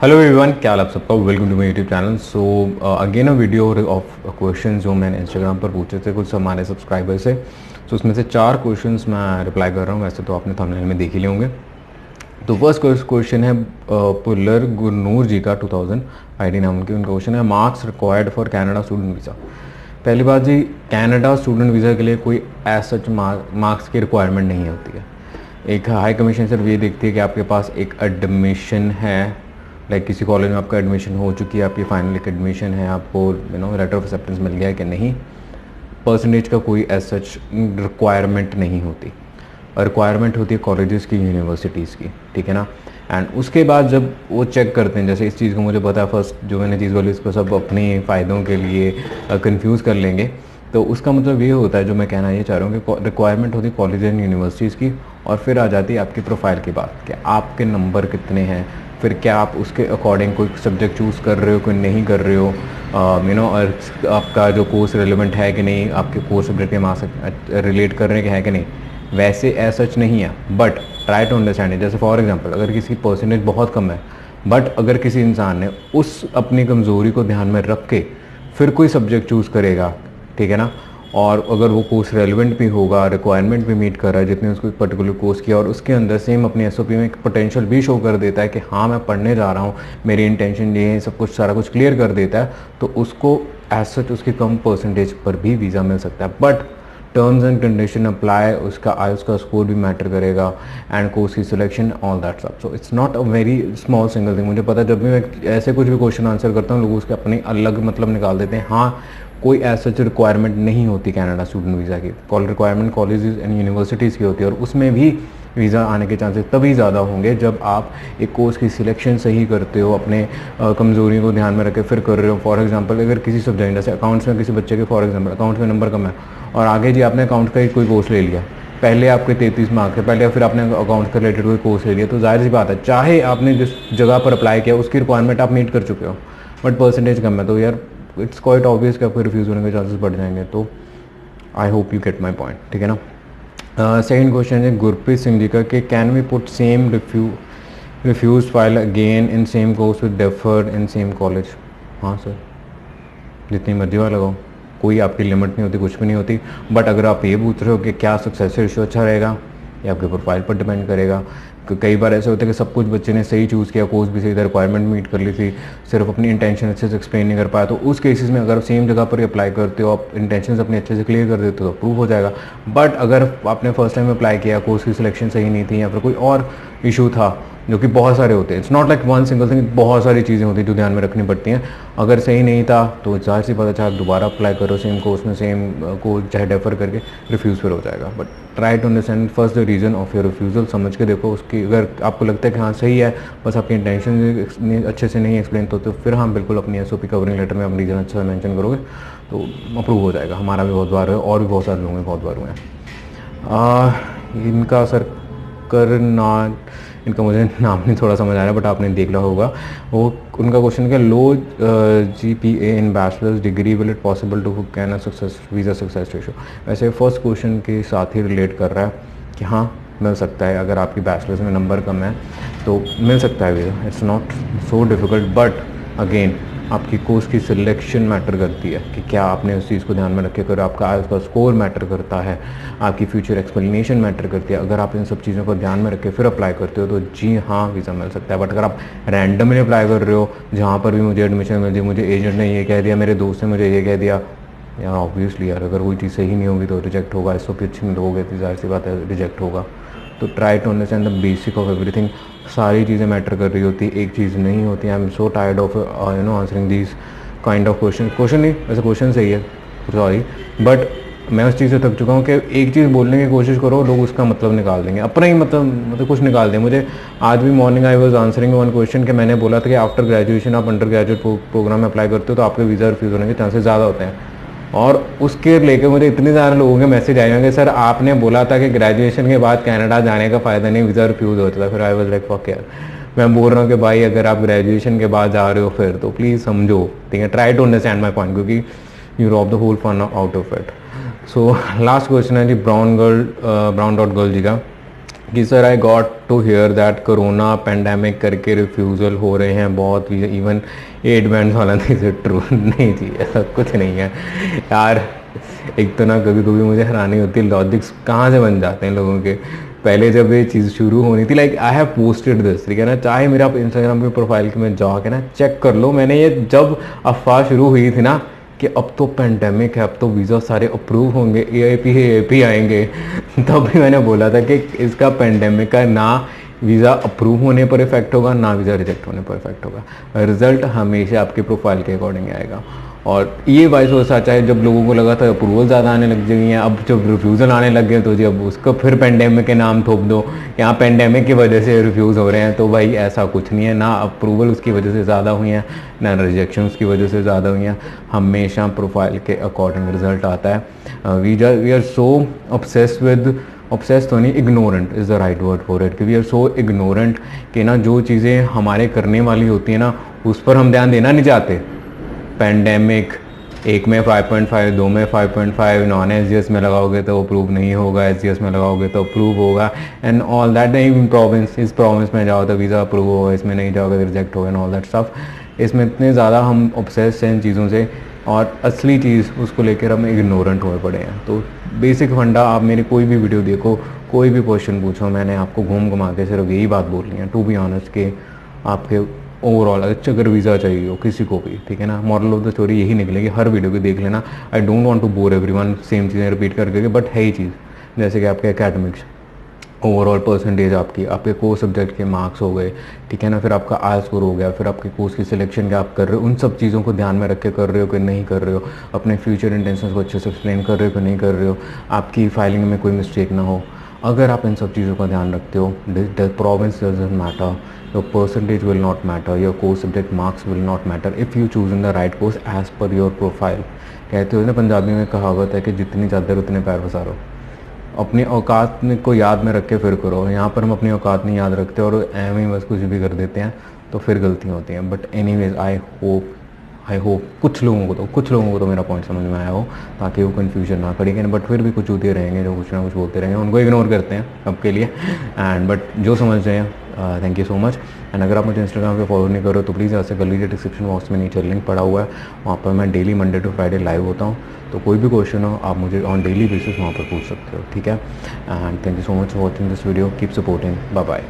Hello everyone, क्या हाल आप सबका। Welcome to my YouTube channel. So again a video of question जो मैंने इंस्टाग्राम पर पूछे थे कुछ हमारे सब्सक्राइबर से। सो उसमें से 4 क्वेश्चंस मैं रिप्लाई कर रहा हूँ। वैसे तो आपने थंबनेल में देख ही लिए होंगे। तो फर्स्ट क्वेश्चन है पुलर गुरनूर जी का, 2000 आईडी नाम उनकी। उनका क्वेश्चन है marks required for Canada student visa. पहली बात जी, कैनेडा स्टूडेंट वीज़ा के लिए कोई एज सच मार्क्स की रिक्वायरमेंट नहीं होती है। एक हाई कमीशन सिर्फ ये देखती है कि आपके पास एक एडमिशन है, लाइक किसी कॉलेज में आपका एडमिशन हो चुकी है, आपकी फाइनल एक एडमिशन है, आपको लेटर ऑफ एक्सेप्टेंस मिल गया है कि नहीं। परसेंटेज का कोई एज सच रिक्वायरमेंट नहीं होती। रिक्वायरमेंट होती है कॉलेजेस की, यूनिवर्सिटीज़ की, ठीक है ना। एंड उसके बाद जब वो चेक करते हैं, जैसे इस चीज़ को मुझे पता है, फर्स्ट जो मैंने चीज़ बोली इसको सब अपने फ़ायदों के लिए कंफ्यूज कर लेंगे। तो उसका मतलब ये होता है, जो मैं कहना ये चाह रहा हूँ कि रिक्वायरमेंट होती है कॉलेज एंड यूनिवर्सिटीज़ की, और फिर आ जाती है आपकी प्रोफाइल की बात कि आपके नंबर कितने हैं, फिर क्या आप उसके अकॉर्डिंग कोई सब्जेक्ट चूज़ कर रहे हो, कोई नहीं कर रहे हो, और आपका जो कोर्स रिलेवेंट है कि नहीं, आपके कोर्स सब्जेक्ट के रिलेट कर रहे हैं कि है कि नहीं। वैसे एज सच नहीं है, but try to understand it. जैसे फॉर एग्जांपल, अगर किसी की परसेंटेज बहुत कम है, बट अगर किसी इंसान ने उस अपनी कमज़ोरी को ध्यान में रख के फिर कोई सब्जेक्ट चूज़ करेगा, ठीक है ना, और अगर वो कोर्स रेलिवेंट भी होगा, रिक्वायरमेंट भी मीट कर रहा है जितने उसको पर्टिकुलर कोर्स किया, और उसके अंदर सेम अपनी एसओपी में एक पोटेंशियल भी शो कर देता है कि हाँ मैं पढ़ने जा रहा हूँ, मेरी इंटेंशन ये है, सब कुछ सारा कुछ क्लियर कर देता है, तो उसको एज सच उसकी कम परसेंटेज पर भी वीज़ा मिल सकता है। But terms and condition apply, उसका आईएलटीएस का स्कोर भी मैटर करेगा, एंड कोर्स की सिलेक्शन, ऑल दैट सब। So it's not a very small single thing. मुझे पता है जब भी मैं ऐसे कुछ भी क्वेश्चन आंसर करता हूँ, लोग उसके अपने अलग मतलब निकाल देते हैं। हाँ, कोई ऐसा रिक्वायरमेंट नहीं होती कनाडा स्टूडेंट वीज़ा की। रिक्वायरमेंट कॉलेजेस एंड यूनिवर्सिटीज़ की होती है, और उसमें भी वीज़ा आने के चांसेस तभी ज़्यादा होंगे जब आप एक कोर्स की सिलेक्शन सही करते हो, अपने कमज़ोरियों को ध्यान में रख के फिर कर रहे हो। फॉर एग्जांपल, अगर किसी सब्जेक्ट जैसे अकाउंट्स में किसी बच्चे के, फॉर एग्जांपल अकाउंट्स में नंबर कम है, और आगे जी आपने अकाउंट का ही कोई कोर्स ले लिया, पहले आपके 33 मार्क्स है पहले, फिर आपने अकाउंट का रिलेटेड कोई कोर्स ले लिया, तो जाहिर सी बात है चाहे आपने जिस जगह पर अप्लाई किया उसकी रिक्वायरमेंट आप मीट कर चुके हो, बट परसेंटेज कम है, तो यार इट्स क्वाइट ऑब्वियस कि आपको रिफ्यूज़ होने के चांसेस बढ़ जाएंगे। तो I hope you get my point, ठीक है ना। सेकेंड क्वेश्चन है गुरप्रीत सिंह जी का कि can we put same refuse file again in same course with deferred in same college. हाँ सर, जितनी मर्जी वाला लगाओ, कोई आपकी लिमिट नहीं होती, कुछ भी नहीं होती। बट अगर आप ये पूछ रहे हो कि क्या सक्सेस रेशियो अच्छा रहेगा, ये आपके प्रोफाइल पर डिपेंड करेगा। कई बार ऐसा होता है कि सब कुछ बच्चे ने सही चूज़ किया, कोर्स भी सही था, रिक्वायरमेंट मीट कर ली थी, सिर्फ अपनी इंटेंशन अच्छे से एक्सप्लेन नहीं कर पाया, तो उस केसेस में अगर आप सेम जगह पर अप्लाई करते हो, आप इंटेंशन अपने अच्छे से क्लियर कर देते हो, तो अप्रूव हो जाएगा। बट अगर आपने फर्स्ट टाइम अप्लाई किया, कोर्स की सिलेक्शन सही नहीं थी, या फिर कोई और इशू था, जो कि बहुत सारे होते हैं, it's not like one single thing, बहुत सारी चीज़ें होती हैं जो ध्यान में रखनी पड़ती हैं। अगर सही नहीं था तो जाहिर सी बात है, चाहे आप दोबारा अप्लाई करो सेम कोर्स में, सेम को चाहे डेफर करके, रिफ्यूज़ फिर हो जाएगा। But try to understand first the reason of your refusal, समझ के देखो उसकी। अगर आपको लगता है कि हाँ सही है, बस आपकी इंटेंशन अच्छे से नहीं एक्सप्लेन तो फिर हाँ बिल्कुल अपनी एसओपी कवरिंग लेटर में आप रीज़न अच्छा मेंशन करोगे तो अप्रूव हो जाएगा। हमारा भी बहुत बार है, और भी बहुत सारे लोगों में बहुत बार हुए हैं। इनका सर करना, इनका मुझे नाम नहीं थोड़ा समझ आ रहा है, बट आपने देख लिया होगा। वो उनका क्वेश्चन क्या, low GPA in bachelor's degree will it possible to can success visa success ratio. वैसे फर्स्ट क्वेश्चन के साथ ही रिलेट कर रहा है कि हाँ मिल सकता है, अगर आपकी बैचलर्स में नंबर कम है तो मिल सकता है visa. It's not so difficult, but again आपकी कोर्स की सिलेक्शन मैटर करती है कि क्या आपने उस चीज़ को ध्यान में रखे कर, आपका आईएलटीएस का स्कोर मैटर करता है, आपकी फ्यूचर एक्सप्लेनेशन मैटर करती है। अगर आप इन सब चीज़ों को ध्यान में रख के फिर अप्लाई करते हो तो जी हाँ वीज़ा मिल सकता है। बट अगर आप रैंडमली अप्लाई कर रहे हो, जहाँ पर भी मुझे एडमिशन मिल जाए, मुझे एजेंट ने ये कह दिया, मेरे दोस्त ने मुझे ये कह दिया, यार ऑब्वियसली यार अगर कोई चीज़ सही नहीं होगी तो रिजेक्ट होगा। इसको अच्छी नहीं लोगे तो जाहिर सी बात है रिजेक्ट होगा। तो try to understand the basic of everything. सारी चीज़ें मैटर कर रही होती, एक चीज़ नहीं होती। I am so tired of answering these kind of question नहीं, वैसे क्वेश्चन सही है, सॉरी, बट मैं उस चीज़ से थक चुका हूँ कि एक चीज़ बोलने की कोशिश करो, लोग उसका मतलब निकाल देंगे, अपना ही मतलब कुछ निकाल दें। मुझे आज भी morning I was answering one question कि मैंने बोला था कि आफ्टर ग्रेजुएशन आप अंडर ग्रेजुएट प्रोग्राम में अप्लाई करते हो तो आपके वीज़ा रिफ्यूज़ होने के चांसेस ज़्यादा होते हैं। और उसके लेके मुझे इतने सारे लोगों के मैसेज आए होंगे, सर आपने बोला था कि ग्रेजुएशन के बाद कनाडा जाने का फ़ायदा नहीं, वीज़ा रिफ्यूज़ होता था। फिर आई वाज लाइक फक यार, मैं बोल रहा हूँ कि भाई अगर आप ग्रेजुएशन के बाद जा रहे हो फिर तो प्लीज़ समझो, ठीक है, try to understand my point, क्योंकि you rob the whole fun out of it. So last question है G brown dot girl G का। कि sir I got to hear that corona pandemic करके रिफ्यूज़ल हो रहे हैं बहुत, इवन 8 बैंड वाला नहीं, सर ट्रू नहीं जी, ऐसा कुछ नहीं है यार। एक तो ना कभी कभी मुझे हैरानी होती है लॉजिक्स कहाँ से बन जाते हैं लोगों के। पहले जब ये चीज़ शुरू होनी थी, like I have posted this, ठीक है ना, चाहे मेरा आप इंस्टाग्राम पे प्रोफाइल के में जाके ना चेक कर लो, मैंने ये जब अफवाह शुरू हुई थी ना कि अब तो पेंडेमिक है, अब तो वीज़ा सारे अप्रूव होंगे, एआईपी आएंगे, तब भी मैंने बोला था कि इसका पेंडेमिक का ना वीज़ा अप्रूव होने पर इफेक्ट होगा ना वीज़ा रिजेक्ट होने पर इफेक्ट होगा, रिजल्ट हमेशा आपके प्रोफाइल के अकॉर्डिंग आएगा। और ये वाइस वर्सा, चाहे जब लोगों को लगा था अप्रूवल ज़्यादा आने लग गई हैं, अब जब रिफ्यूज़ल आने लग गए तो जी अब उसको फिर पेंडेमिक के नाम थोप दो, यहाँ पेंडेमिक की वजह से रिफ्यूज़ हो रहे हैं, तो भाई ऐसा कुछ नहीं है, ना अप्रूवल उसकी वजह से ज़्यादा हुई हैं ना रिजेक्शन उसकी वजह से ज़्यादा हुई हैं, हमेशा प्रोफाइल के अकॉर्डिंग रिजल्ट आता है। We are so obsessed with, obsess तो नहीं, ignorant is the right word for it, कि वी आर सो इग्नोरेंट कि ना जो चीज़ें हमारे करने वाली होती हैं ना उस पर हम ध्यान देना नहीं चाहते। पेंडेमिक, एक में 5.5, दो में 5.5, नॉन एसजीएस में लगाओगे तो अप्रूव नहीं होगा, एसजीएस में लगाओगे तो अप्रूव होगा, एंड ऑल दैट। नहीं प्रोविंस, इस प्रोविंस में जाओ तो वीज़ा अप्रूव होगा, इसमें नहीं जाओगे तो रिजेक्ट होगा, एंड ऑल दैट स्टफ। इसमें इतने ज़्यादा हम ऑब्सेस्ड हैं इन चीज़ों से, और असली चीज़ उसको लेकर हम इग्नोरेंट हुए पड़े हैं। तो बेसिक फंडा, आप मेरी कोई भी वीडियो देखो, कोई भी क्वेश्चन पूछो, मैंने आपको घूम घुमा के सिर्फ यही बात बोलनी है, टू बी ऑनेस्ट, कि आपके ओवरऑल अच्छा अगर वीज़ा चाहिए हो किसी को भी, ठीक है ना, मॉरल ऑफ द स्टोरी यही निकलेगी, हर वीडियो को देख लेना। I don't want to bore everyone same चीज़ें रिपीट करके, बट है ही चीज़, जैसे कि आपके एकेडमिक्स, ओवरऑल परसेंटेज आपकी, आपके कोर्स सब्जेक्ट के मार्क्स हो गए, ठीक है ना, फिर आपका आई स्कोर हो गया, फिर आपके कोर्स की सिलेक्शन क्या आप कर रहे हो, उन सब चीज़ों को ध्यान में रख के कर रहे हो कि नहीं कर रहे हो, अपने फ्यूचर इंटेंशंस को अच्छे से एक्सप्लेन कर रहे हो कि नहीं कर रहे हो, आपकी फाइलिंग में कोई मिस्टेक ना हो। अगर आप इन सब चीज़ों का ध्यान रखते हो, the province doesn't matter, your percentage will not matter, your course subject marks will not matter if you choose in the right course as per your profile। कहते हो ना पंजाबी में कहावत है कि जितनी चादर उतने पैर पसारो, अपनी औकात को याद में रख के फिर करो। यहाँ पर हम अपनी औकात नहीं याद रखते और एवं ही बस कुछ भी कर देते हैं, तो फिर गलतियाँ होती हैं। बट एनीवेज आई होप कुछ लोगों को तो मेरा पॉइंट समझ में आया हो, ताकि वो कन्फ्यूजन ना करेंगे। बट फिर भी कुछ होते रहेंगे जो कुछ ना कुछ बोलते रहेंगे, उनको इग्नोर करते हैं अब के लिए। एंड बट जो समझ रहे हैं, thank you so much. And अगर आप मुझे इंस्टाग्राम पे फॉलो नहीं करो तो प्लीज़ ऐसे कर लीजिए, डिस्क्रिप्शन बॉक्स में नीचे लिंक पड़ा हुआ है, वहाँ पर मैं daily Monday to Friday live होता हूँ, तो कोई भी क्वेश्चन हो आप मुझे ऑन डेली बेसिस वहाँ पर पूछ सकते हो, ठीक है। And thank you so much for watching this video, keep supporting, bye bye.